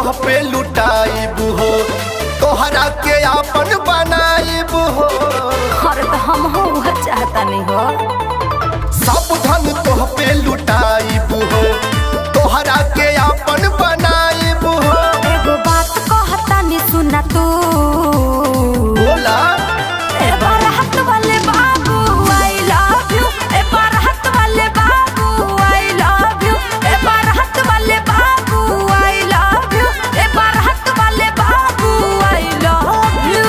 तोह पे लुटाइब हो, तोहरा के आपन बनाइब हो। अरे तो हम हो चाहता नहीं हो। सब धन तोह पे लुटाइब हो, तोहरा के आपन बनाइब हो। एगो बात कहता नहीं सुना तू। बोला ए बारात वाले बाबू आई लव यू, ए बारात वाले बाबू आई लव यू, ए बारात वाले बाबू आई लव यू, ए बारात वाले बाबू आई लव यू,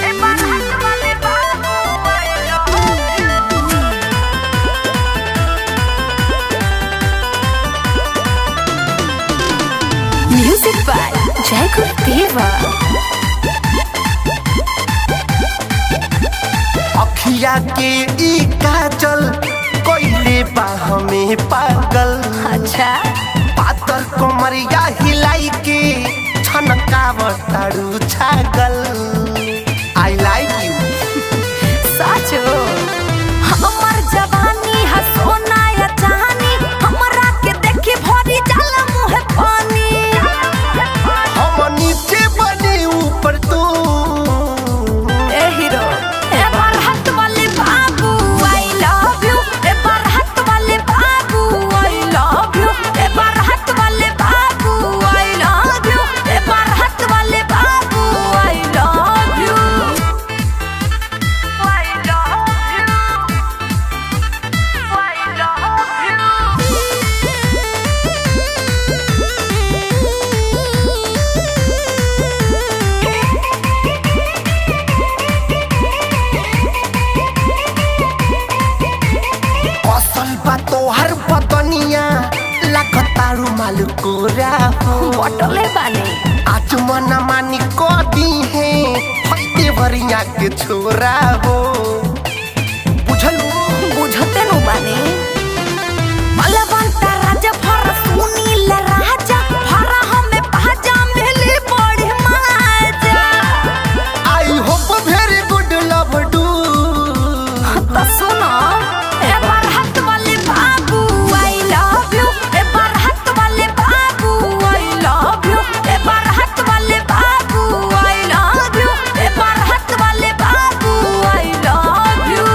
ए बारात वाले बाबू I love you. Music by जय गुरुदेवा। अखिया के ई काजल कोइले बा हमें पागल। अच्छा पातर कोमरिया हिलाई के छनकावतारू छागल। I like you. साचो हमर जवानी है सोना या चांदी, हमरा के देखे भरी जाला मुहे पानी। हम नीचे बने ऊपर तू। ए हीरो ए बारात वाले बाबू आई लव यू, ए बारात वाले बाबू आई लव यू, ए बारात वाले बाबू आई लव यू, ए बारात वाले बाबू I love you, I love you, I love you. असल बा तोहर बदनिया लागतारू माल कोरा हो। बटले बानी आज मन मानी को दी है फटे भरिया के छोरा हो। बुझलू बुझते नु बानी बलवंत राजा भर सुनील राजा भर हमें पाजा मिली बड़ी माजा। I hope very good love do. तो सुनो ए बारात वाले बाबू आई लव यू, ए बारात वाले बाबू आई लव यू, ए बारात वाले बाबू आई लव यू, ए बारात वाले बाबू आई लव यू।